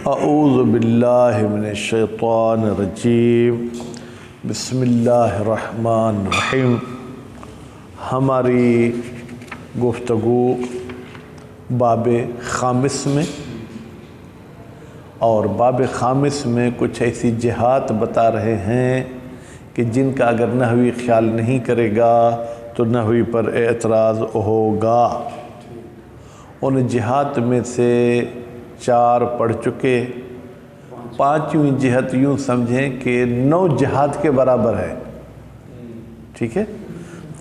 اعوذ باللہ من الشیطان الرجیم بسم اللہ الرحمن الرحیم۔ ہماری گفتگو باب خامس میں اور باب خامس میں کچھ ایسی جہات بتا رہے ہیں کہ جن کا اگر نحوی خیال نہیں کرے گا تو نحوی پر اعتراض ہوگا۔ ان جہات میں سے 4 پڑھ چکے، 5ویں جہت یوں سمجھیں کہ 9 جہات کے برابر ہے، ٹھیک ہے۔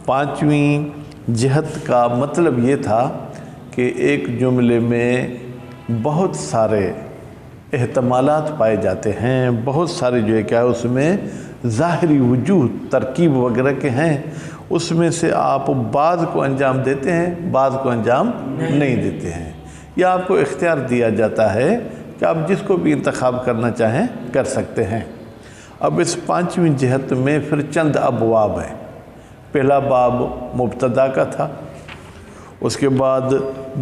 5ویں جہت کا مطلب یہ تھا کہ ایک جملے میں بہت سارے احتمالات پائے جاتے ہیں، بہت سارے جو ہے کیا اس میں ظاہری وجوہ ترکیب وغیرہ کے ہیں، اس میں سے آپ بعض کو انجام دیتے ہیں، بعض کو انجام نہیں دیتے ہیں، یا آپ کو اختیار دیا جاتا ہے کہ آپ جس کو بھی انتخاب کرنا چاہیں کر سکتے ہیں۔ اب اس 5ویں جہت میں پھر چند ابواب ہیں۔ پہلا باب مبتدا کا تھا، اس کے بعد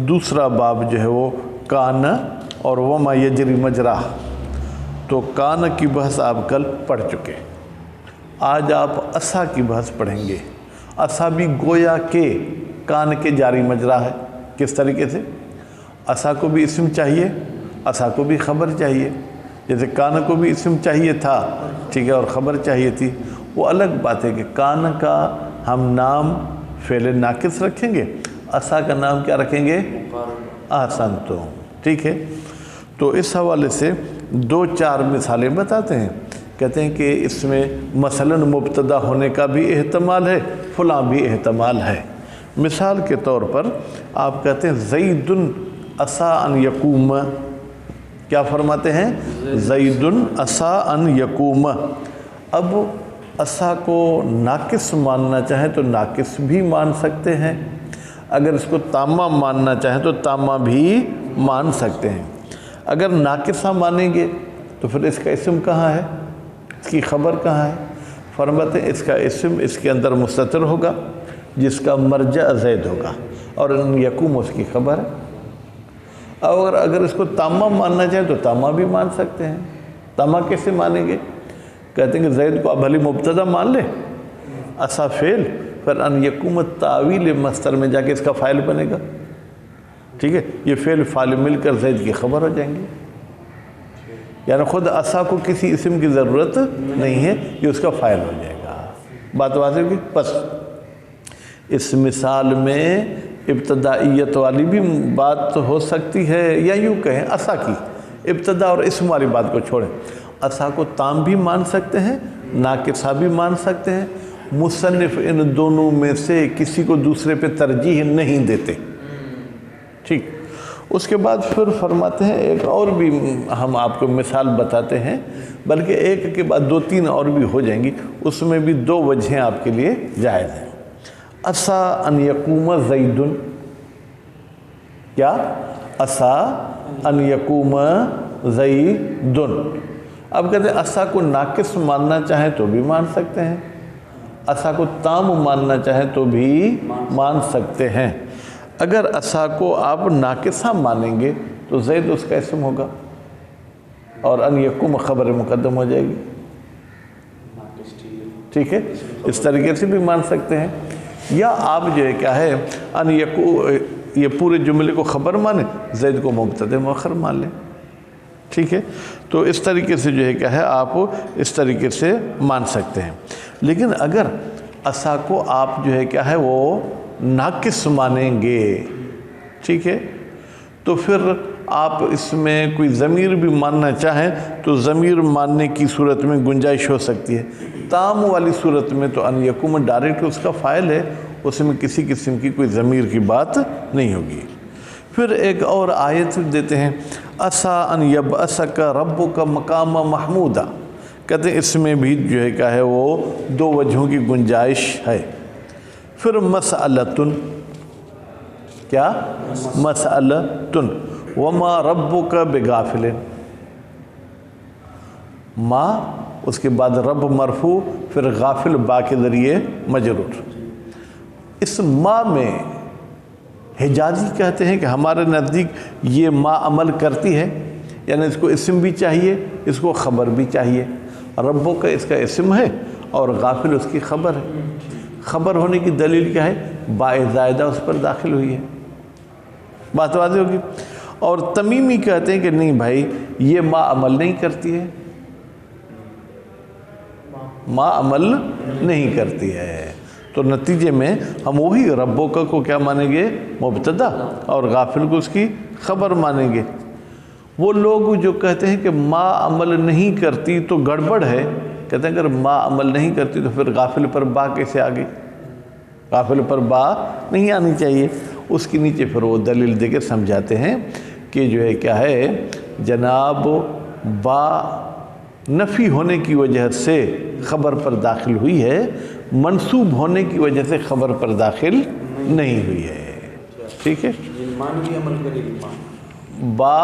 دوسرا باب جو ہے وہ کان اور وما یجری مجرا، تو کان کی بحث آپ کل پڑھ چکے۔ آج آپ عصا کی بحث پڑھیں گے۔ عصا بھی گویا کہ کان کے جاری مجرا ہے۔ کس طریقے سے؟ عصا کو بھی اسم چاہیے، عصا کو بھی خبر چاہیے، جیسے کان کو بھی اسم چاہیے تھا، ٹھیک ہے، اور خبر چاہیے تھی۔ وہ الگ بات ہے کہ کان کا ہم نام فعل ناقص رکھیں گے، عصا کا نام کیا رکھیں گے؟ احسنتم، ٹھیک ہے۔ تو اس حوالے سے 2-4 مثالیں بتاتے ہیں، کہتے ہیں کہ اس میں مثلا مبتدا ہونے کا بھی احتمال ہے، فلاں بھی احتمال ہے۔ مثال کے طور پر آپ کہتے ہیں زید عسا ان یقوم، کیا فرماتے ہیں؟ زید عسا ان یقوم۔ اب عسا کو ناقص ماننا چاہیں تو ناقص بھی مان سکتے ہیں، اگر اس کو تامہ ماننا چاہیں تو تامہ بھی مان سکتے ہیں۔ اگر ناقصہ مانیں گے تو پھر اس کا اسم کہاں ہے، اس کی خبر کہاں ہے؟ فرماتے ہیں اس کا اسم اس کے اندر مستتر ہوگا جس کا مرجع زید ہوگا، اور ان یقوم اس کی خبر ہے۔ اور اگر اس کو تامہ ماننا چاہیں تو تامہ بھی مان سکتے ہیں۔ تامہ کیسے مانیں گے؟ کہتے ہیں کہ زید کو اب بھلی مبتدا مان لے، عصا فعل، پھر ان یقوم تعویل مصدر میں جا کے اس کا فاعل بنے گا، ٹھیک ہے۔ یہ فعل فاعل مل کر زید کی خبر ہو جائیں گے، یعنی خود عصا کو کسی اسم کی ضرورت نہیں ہے، یہ اس کا فاعل ہو جائے گا۔ بات واضح ہوگی؟ بس اس مثال میں ابتدائیت والی بھی بات ہو سکتی ہے، یا یوں کہیں عصا کی ابتدا اور اسم والی بات کو چھوڑیں، عصا کو تام بھی مان سکتے ہیں، ناقصہ بھی مان سکتے ہیں۔ مصنف ان دونوں میں سے کسی کو دوسرے پہ ترجیح نہیں دیتے، ٹھیک۔ اس کے بعد پھر فرماتے ہیں ایک اور بھی ہم آپ کو مثال بتاتے ہیں، بلکہ ایک کے بعد 2-3 اور بھی ہو جائیں گی، اس میں بھی 2 وجہیں آپ کے لیے جائز ہیں۔ عسا ان یقوم زید، کیا؟ عسا ان یقوم زید۔ اب کہتے ہیں عسا کو ناقص ماننا چاہیں تو بھی مان سکتے ہیں، عسا کو تام ماننا چاہیں تو بھی مان سکتے ہیں۔ اگر عسا کو آپ ناقصہ مانیں گے تو زید اس کا اسم ہوگا اور ان یقوم خبر مقدم ہو جائے گی، ٹھیک ہے۔ اس طریقے سے بھی مان سکتے ہیں، یا آپ جو ہے کیا ہے ان یہ پورے جملے کو خبر مانیں، زید کو مبتدا مؤخر مان لیں، ٹھیک ہے۔ تو اس طریقے سے جو ہے کیا ہے آپ اس طریقے سے مان سکتے ہیں۔ لیکن اگر عصا کو آپ جو ہے کیا ہے وہ ناقص مانیں گے، ٹھیک ہے، تو پھر آپ اس میں کوئی ضمیر بھی ماننا چاہیں تو ضمیر ماننے کی صورت میں گنجائش ہو سکتی ہے۔ تام والی صورت میں تو ان یقوم ڈائریکٹ اس کا فاعل ہے، اس میں کسی قسم کی کوئی ضمیر کی بات نہیں ہوگی۔ پھر ایک اور آیت دیتے ہیں، عسا ان یبعثک ربک مقام محمودا، کہتے ہیں اس میں بھی جو ہے کیا ہے وہ 2 وجہوں کی گنجائش ہے۔ پھر مسئلتن، کیا؟ مسئلتن، وما ربک بغافل، ما اس کے بعد رب مرفوع، پھر غافل با کے ذریعے مجرور۔ اس ما میں حجازی کہتے ہیں کہ ہمارے نزدیک یہ ما عمل کرتی ہے، یعنی اس کو اسم بھی چاہیے، اس کو خبر بھی چاہیے۔ ربوں کا اس کا اسم ہے اور غافل اس کی خبر ہے۔ خبر ہونے کی دلیل کیا ہے؟ با زائدہ اس پر داخل ہوئی ہے۔ بات واضح ہوگی۔ اور تمیمی کہتے ہیں کہ نہیں بھائی یہ ما عمل نہیں کرتی ہے، ما عمل نہیں کرتی ہے، تو نتیجے میں ہم وہی ربوں کا کو کیا مانیں گے؟ مبتدا، اور غافل کو اس کی خبر مانیں گے۔ وہ لوگ جو کہتے ہیں کہ ما عمل نہیں کرتی تو گڑبڑ ہے، کہتے ہیں اگر ما عمل نہیں کرتی تو پھر غافل پر با کیسے آ گئی؟ غافل پر با نہیں آنی چاہیے۔ اس کے نیچے پھر وہ دلیل دے کے سمجھاتے ہیں کہ جو ہے کیا ہے جناب، با نفی ہونے کی وجہ سے خبر پر داخل ہوئی ہے، منصوب ہونے کی وجہ سے خبر پر داخل نہیں ہوئی ہے۔ ٹھیک ہے، مانوی عمل کرے گی، با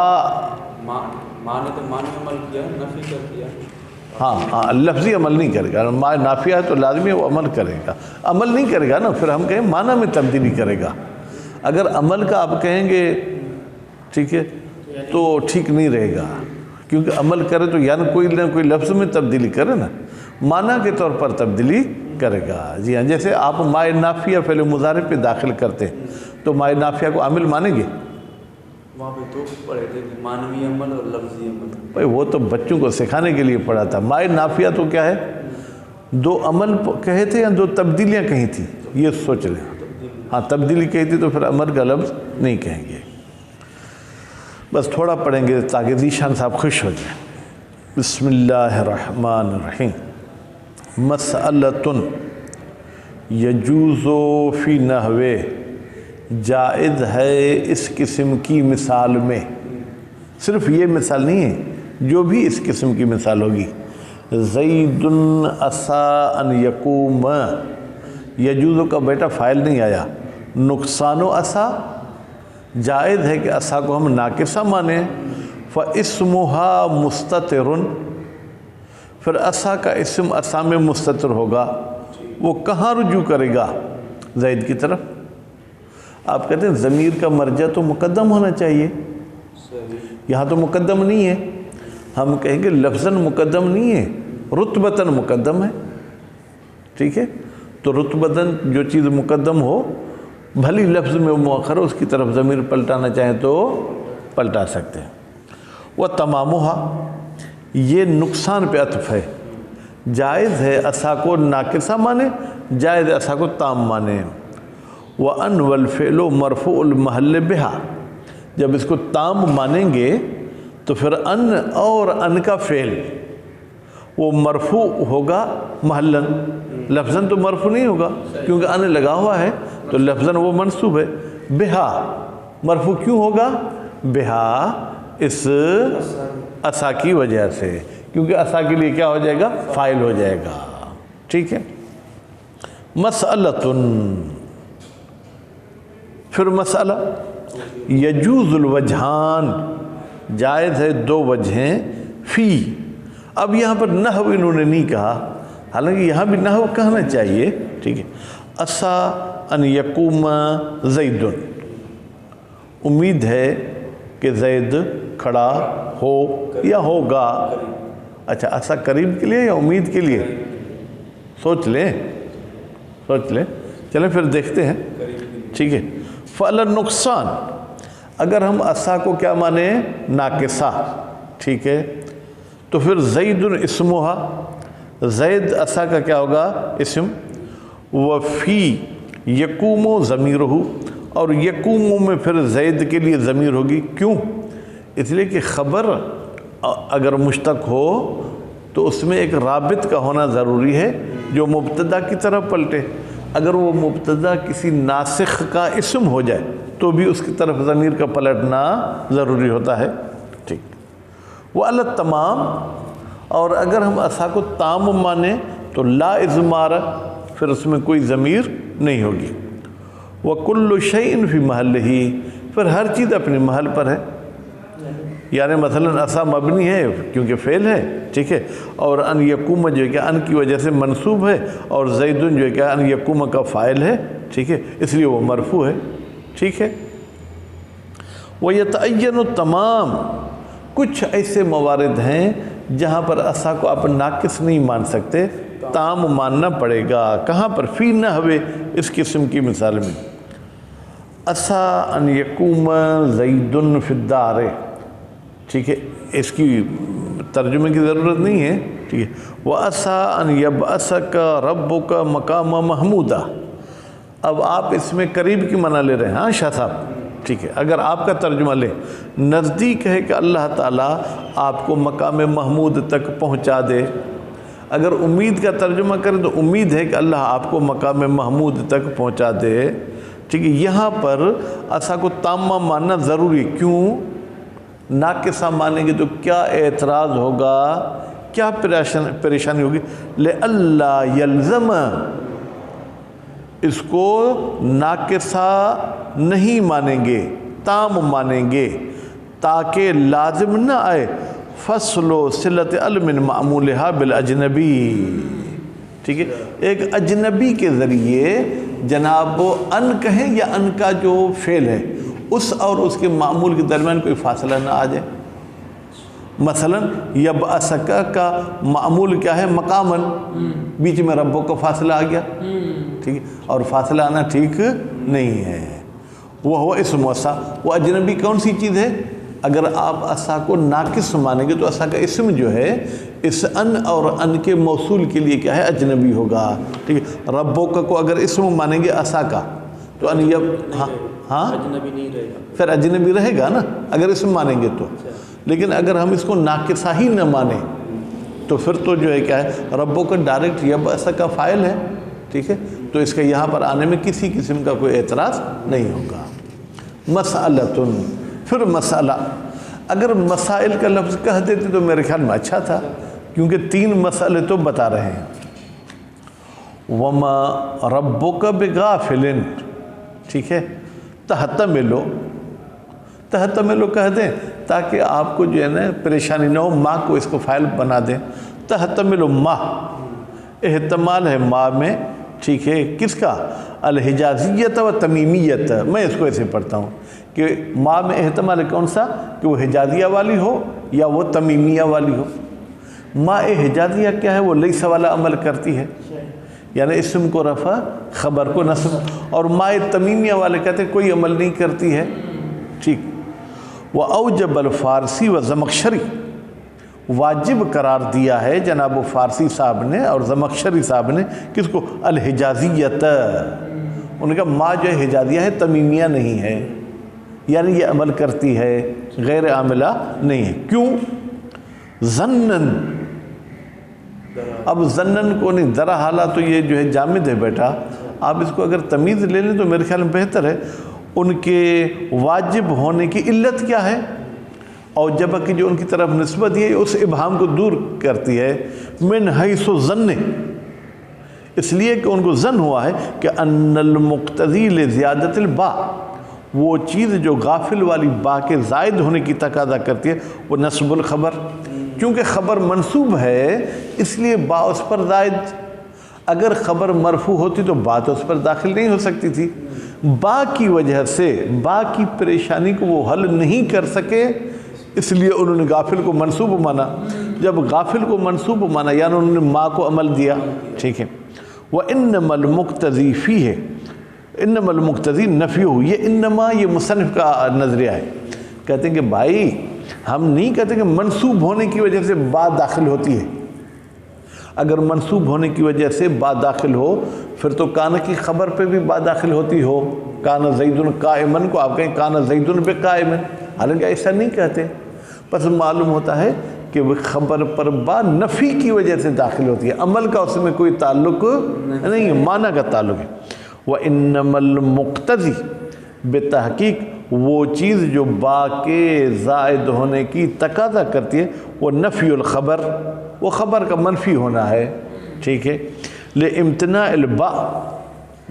مانے تو مانوی عمل کیا، نفی کر دیا۔ ہاں لفظی عمل نہیں کرے گا، ما نافیہ ہے تو لازمی وہ عمل کرے گا۔ عمل نہیں کرے گا نا، پھر ہم کہیں معنی میں تبدیلی کرے گا۔ اگر عمل کا آپ کہیں گے ٹھیک ہے تو ٹھیک نہیں رہے گا، کیونکہ عمل کرے تو یعنی کوئی نہ کوئی لفظ میں تبدیلی کرے نا، معنی کے طور پر تبدیلی کرے گا۔ جی ہاں، جیسے آپ مائے نافیہ فعل مضارع پہ داخل کرتے ہیں تو مائے نافیہ کو عامل مانیں گے؟ وہاں پہ تو پڑھے تھے مانوی عمل اور لفظی عمل۔ بھائی وہ تو بچوں کو سکھانے کے لیے پڑھا تھا۔ مائے نافیہ تو کیا ہے؟ دو عمل کہے تھے یا دو تبدیلیاں کہیں تھیں، یہ سوچ لیں۔ ہاں تبدیلی کہی تھی تو پھر عمل کا لفظ نہیں کہیں گے۔ بس تھوڑا پڑھیں گے تاکہ ذیشان صاحب خوش ہو جائیں۔ بسم اللہ الرحمن الرحیم۔ مسئلۃ یجوز فی نحوے، جائز ہے اس قسم کی مثال میں۔ صرف یہ مثال نہیں ہے، جو بھی اس قسم کی مثال ہوگی۔ زید عسیٰ ان یقوم، یجوز کا بیٹا فاعل نہیں آیا، نقصان و عسیٰ، جائز ہے کہ عسیٰ کو ہم ناقصہ مانیں۔ فاسمها مستتر، پھر عسیٰ کا اسم عسیٰ میں مستتر ہوگا، وہ کہاں رجوع کرے گا؟ زید کی طرف۔ آپ کہتے ہیں ضمیر کا مرجع تو مقدم ہونا چاہیے، یہاں تو مقدم نہیں ہے۔ ہم کہیں گے لفظاً مقدم نہیں ہے، رتبتاً مقدم ہے۔ ٹھیک ہے، تو رتبتاً جو چیز مقدم ہو بھلی لفظ میں مؤخر، اس کی طرف ضمیر پلٹانا چاہیں تو پلٹا سکتے ہیں۔ وَتَمَامُهَا، یہ نقصان پہ عطف ہے۔ جائز ہے عسیٰ کو ناقصہ مانے، جائز ہے عسیٰ کو تام مانے۔ وَأَنْ وَالْفِعْلُ مَرْفُوعُ الْمَحَلِّ بِهَا، جب اس کو تام مانیں گے تو پھر ان اور ان کا فعل وہ مرفوع ہوگا محلاً، لفظاً تو مرفوع نہیں ہوگا کیونکہ ان لگا ہوا ہے، تو لفظاً وہ منصوب ہے۔ بہا مرفوع کیوں ہوگا؟ بہا اس عسیٰ کی وجہ سے، کیونکہ عسیٰ کے لیے کیا ہو جائے گا؟ فاعل ہو جائے گا۔ ٹھیک ہے، مسئلۃ، پھر مسئلہ یجوز الوجہان، جائز ہے دو وجہیں فی۔ اب یہاں پر نحو انہوں نے نہیں کہا، حالانکہ یہاں بھی نحو کہنا چاہیے۔ ٹھیک ہے، عسیٰ ان یقوم زید، امید ہے کہ زید کھڑا ہو یا ہوگا۔ اچھا، عسیٰ قریب کے لیے یا امید کے لیے؟ سوچ لیں چلیں پھر دیکھتے ہیں۔ ٹھیک ہے، فعل نقصان، اگر ہم عسیٰ کو کیا مانیں؟ ناقصہ۔ ٹھیک ہے، تو پھر زید اسمها، زید عسیٰ کا کیا ہوگا؟ اسم۔ وفی یقوم ضمیرہ، اور یقوم میں پھر زید کے لیے ضمیر ہوگی۔ کیوں؟ اس لیے کہ خبر اگر مشتق ہو تو اس میں ایک رابط کا ہونا ضروری ہے جو مبتدا کی طرف پلٹے۔ اگر وہ مبتدا کسی ناسخ کا اسم ہو جائے تو بھی اس کی طرف ضمیر کا پلٹنا ضروری ہوتا ہے۔ ٹھیک، وہ علی تمام، اور اگر ہم عسیٰ کو تام مانیں تو لا اضمار، پھر اس میں کوئی ضمیر نہیں ہوگی۔ وَكُلُّ شَيْءٍ فِي مَحَلِّهِ، پھر ہر چیز اپنے محل پر ہے، یعنی مثلا عسیٰ مبنی ہے کیونکہ فعل ہے۔ ٹھیک ہے، اور ان یقوم جو ہے کہ ان کی وجہ سے منصوب ہے، اور زیدن جو ہے کہ ان یقوم کا فاعل ہے۔ ٹھیک ہے، اس لیے وہ مرفوع ہے۔ ٹھیک ہے، وَيَتَعَيَّنُ التَّمَام، کچھ ایسے موارد ہیں جہاں پر اسا کو آپ ناقص نہیں مان سکتے، تام ماننا پڑے گا۔ کہاں پر؟ فی نحو، اس قسم کی مثال میں اسا ان یقوم زید فی الدار، ٹھیک ہے، اس کی ترجمے کی ضرورت نہیں ہے، ٹھیک ہے۔ وَأَسَىٰ أَن يَبْعَثَكَ رَبُّكَ مَقَامًا مَحْمُودًا، اب آپ اس میں قریب کی معنی لے رہے ہیں، ہاں شاہ صاحب، ٹھیک ہے۔ اگر آپ کا ترجمہ لیں، نزدیک ہے کہ اللہ تعالیٰ آپ کو مقام محمود تک پہنچا دے۔ اگر امید کا ترجمہ کریں تو امید ہے کہ اللہ آپ کو مقام محمود تک پہنچا دے، ٹھیک ہے۔ یہاں پر اسا کو تامہ ماننا ضروری، کیوں؟ ناقصہ مانیں گے تو کیا اعتراض ہوگا، کیا پریشانی ہوگی؟ لِأَلَّا يَلْزَمَ، اس کو ناقصہ نہیں مانیں گے، تام مانیں گے تاکہ لازم نہ آئے فصل و صلت علم معمولہا بالاجنبی، ٹھیک ہے۔ ایک اجنبی کے ذریعے جناب وہ ان کہیں یا ان کا جو فعل ہے اس اور اس کے معمول کے درمیان کوئی فاصلہ نہ آ جائے۔ مثلا یبعثک کا معمول کیا ہے؟ مقامن، بیچ میں ربوں کا فاصلہ آ گیا، ٹھیک ہے، اور فاصلہ آنا ٹھیک نہیں ہے۔ وہ اسم اسا، وہ اجنبی کون سی چیز ہے؟ اگر آپ اسا کو ناقص مانیں گے تو اسا کا اسم جو ہے اس ان اور ان کے موصول کے لیے کیا ہے؟ اجنبی ہوگا، ٹھیک ہے۔ ربوں کو اگر اسم مانیں گے اسا کا تو ان ہاں اجنبی نہیں رہے گا، پھر اجنبی رہے گا نا اگر اسم مانیں گے تو، لیکن اگر ہم اس کو ناقصہ ہی نہ مانیں تو پھر تو جو ہے کیا ہے؟ ربوں کا ڈائریکٹ یبعث کا فاعل ہے، ٹھیک ہے، تو اس کے یہاں پر آنے میں کسی قسم کا کوئی اعتراض نہیں ہوگا۔ مسئلۃن، پھر مسئلہ، اگر مسائل کا لفظ کہہ دیتے تو میرے خیال میں اچھا تھا، کیونکہ 3 مسئلے تو بتا رہے ہیں۔ وما ربک بغافل، ٹھیک ہے، تحتملو، تحتملو کہہ دیں تاکہ آپ کو جو ہے نا پریشانی نہ ہو، ما کو اس کو فاعل بنا دیں۔ تحتملو ما، احتمال ہے ما میں، ٹھیک ہے، کس کا؟ الحجازیت و تمیمیت، میں اس کو ایسے پڑھتا ہوں کہ ما میں احتمال ہے کون سا؟ کہ وہ حجازیہ والی ہو یا وہ تمیمیہ والی ہو۔ ما حجازیہ کیا ہے؟ وہ لیس والا عمل کرتی ہے، یعنی اسم کو رفع، خبر کو نصب، اور ما تمیمیہ والے کہتے ہیں کوئی عمل نہیں کرتی ہے، ٹھیک۔ وَأَوْجَبَ الْفَارْسِي وَزَمَخْشَرِي، واجب قرار دیا ہے جناب فارسی صاحب نے اور زمخشری صاحب نے، کس کو؟ الحجازیت، ان کا ما جو ہے حجازیہ ہے، تمیمیہ نہیں ہے، یعنی یہ عمل کرتی ہے، غیر عاملہ نہیں ہے۔ کیوں؟ ظنن، اب ظنن کو نہیں، درا حالہ تو یہ جو ہے جامد ہے بیٹا، آپ اس کو اگر تمیز لے لیں تو میرے خیال میں بہتر ہے۔ ان کے واجب ہونے کی علت کیا ہے؟ اور جب کہ جو ان کی طرف نسبت ہے اس ابہام کو دور کرتی ہے، من حیث ظن، اس لیے کہ ان کو ظن ہوا ہے کہ ان المقتضی لزیادت الباء، وہ چیز جو غافل والی با کے زائد ہونے کی تقاضا کرتی ہے وہ نصب الخبر، کیونکہ خبر منصوب ہے اس لیے با اس پر زائد، اگر خبر مرفوع ہوتی تو با تو اس پر داخل نہیں ہو سکتی تھی۔ با کی وجہ سے با کی پریشانی کو وہ حل نہیں کر سکے، اس لیے انہوں نے غافل کو منصوب مانا۔ جب غافل کو منصوب مانا یعنی انہوں نے ما کو عمل دیا، ٹھیک ہے۔ وَإِنَّمَا الْمُقْتَضِي فِيهِ، انما المقتضی نفی ہو، یہ انما یہ مصنف کا نظریہ ہے، کہتے ہیں کہ بھائی ہم نہیں کہتے کہ منصوب ہونے کی وجہ سے با داخل ہوتی ہے، اگر منصوب ہونے کی وجہ سے با داخل ہو پھر تو کان کی خبر پہ بھی با داخل ہوتی ہو، کان زید قائمن کو آپ کہیں کان زید بقائمن، حالانکہ ایسا نہیں کہتے، پس معلوم ہوتا ہے کہ وہ خبر پر با نفی کی وجہ سے داخل ہوتی ہے، عمل کا اس میں کوئی تعلق نہیں ہے، معنی کا تعلق ہے۔ وَإِنَّمَا الْمُقْتَضِي، بتحقیق وہ چیز جو با کے زائد ہونے کی تقاضا کرتی ہے وہ نفی الخبر، وہ خبر کا منفی ہونا ہے، ٹھیک ہے۔ لِامْتِنَاءِ الْبَاء،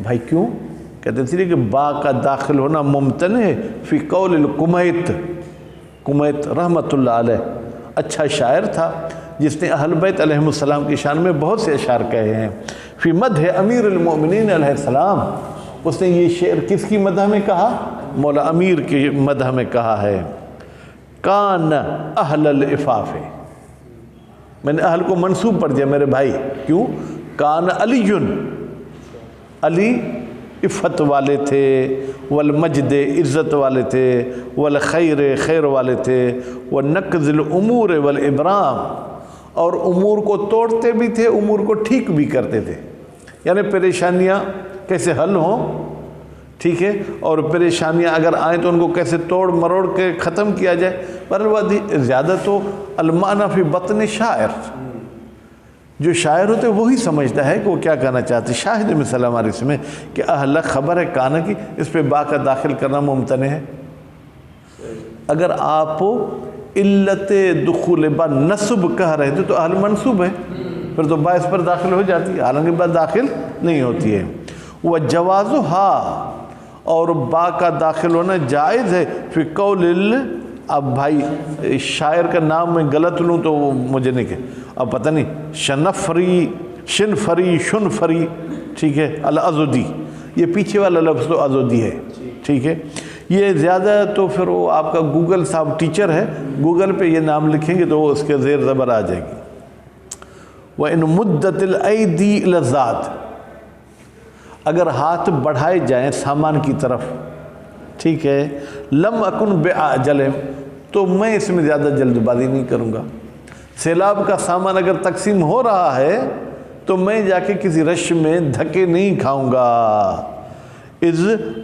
بھائی کیوں؟ کہتے ہیں اس لیے کہ با کا داخل ہونا ممتنع ہے فی قول القمیت، قمیت رحمۃ اللہ علیہ اچھا شاعر تھا جس نے اہل بیت علیہ السلام کی شان میں بہت سے اشعار کہے ہیں۔ فی مدح امیر المؤمنین علیہ السلام، اس نے یہ شعر کس کی مدح میں کہا؟ مولا امیر کی مدح میں کہا ہے۔ کان اہل العفاف، میں نے اہل کو منصوب پڑھ دیا میرے بھائی، کیوں؟ کان علی، علی عفت والے تھے، والمجد عزت والے تھے، والخیر خیر والے تھے، والنقض الامور والابرام، اور امور کو توڑتے بھی تھے، امور کو ٹھیک بھی کرتے تھے، یعنی پریشانیاں کیسے حل ہوں، ٹھیک ہے، اور پریشانیاں اگر آئیں تو ان کو کیسے توڑ مروڑ کے ختم کیا جائے۔ پر زیادہ تو المعنی فی بطن شاعر، جو شاعر ہوتے وہی سمجھتا ہے کہ وہ کیا کہنا چاہتے۔ شاہد مثال ہمارے اس میں کہ اہل خبر ہے کانا کی، اس پہ با کا داخل کرنا ممتنع ہے۔ اگر آپ علت دخول با نصب کہہ رہے تھے تو اہل منصوب ہے، پھر تو با اس پر داخل ہو جاتی ہے، حالانکہ با داخل نہیں ہوتی ہے۔ وجوازها، اور با کا داخل ہونا جائز ہے فی قول اب بھائی شاعر کا نام میں غلط لوں تو مجھے نہیں کہ اب پتہ نہیں، شنفری، شنفری، شنفری، ٹھیک ہے، الازدی، یہ پیچھے والا لفظ تو ازدی ہے، ٹھیک ہے، یہ زیادہ تو پھر وہ آپ کا گوگل صاحب ٹیچر ہے، گوگل پہ یہ نام لکھیں گے تو وہ اس کے زیر زبر آ جائے گی۔ وَإِن مُدَّتِ الْأَيْدِي إِلَى الذَّاتِ، اگر ہاتھ بڑھائے جائیں سامان کی طرف، ٹھیک ہے، لم اکن بعجل، تو میں اس میں زیادہ جلد بازی نہیں کروں گا۔ سیلاب کا سامان اگر تقسیم ہو رہا ہے تو میں جا کے کسی رش میں دھکے نہیں کھاؤں گا۔ اذ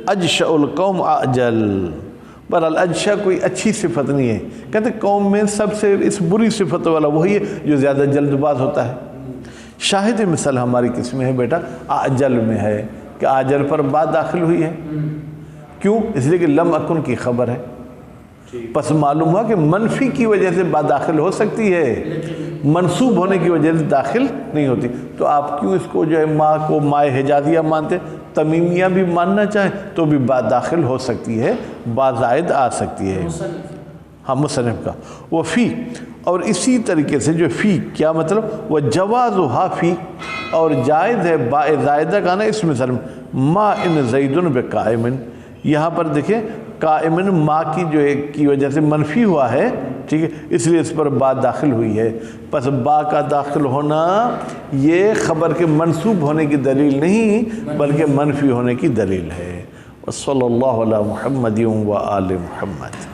اجشع القوم اعجل، پر الاجشع کوئی اچھی صفت نہیں ہے، کہتے قوم میں سب سے اس بری صفت والا وہی ہے جو زیادہ جلد باز ہوتا ہے۔ شاہد مثال ہماری کس میں ہے بیٹا؟ اعجل میں ہے، کہ اعجل پر بات داخل ہوئی ہے، کیوں؟ اس لیے کہ لم اکن کی خبر ہے، پس معلوم ہوا کہ منفی کی وجہ سے بات داخل ہو سکتی ہے، منصوب ہونے کی وجہ سے داخل نہیں ہوتی۔ تو آپ کیوں اس کو جو ہے ماں کو مائے حجازیہ مانتے؟ تمیمیہ بھی ماننا چاہیں تو بھی بات داخل ہو سکتی ہے، بات زائد آ سکتی ہے، ہاں مصنف کا۔ وہ فی، اور اسی طریقے سے جو فی کیا مطلب؟ وہ جوازها فی، اور جائز ہے با زائدہ کا نا اس مثال میں، ما ان زید بقائم، یہاں پر دیکھیں قائمن ما کی جو ایک کی وجہ سے منفی ہوا ہے، ٹھیک ہے، اس لیے اس پر با داخل ہوئی ہے۔ پس با کا داخل ہونا یہ خبر کے منصوب ہونے کی دلیل نہیں بلکہ منفی ہونے کی دلیل ہے۔ وصلی اللہ علی محمد و آل محمد۔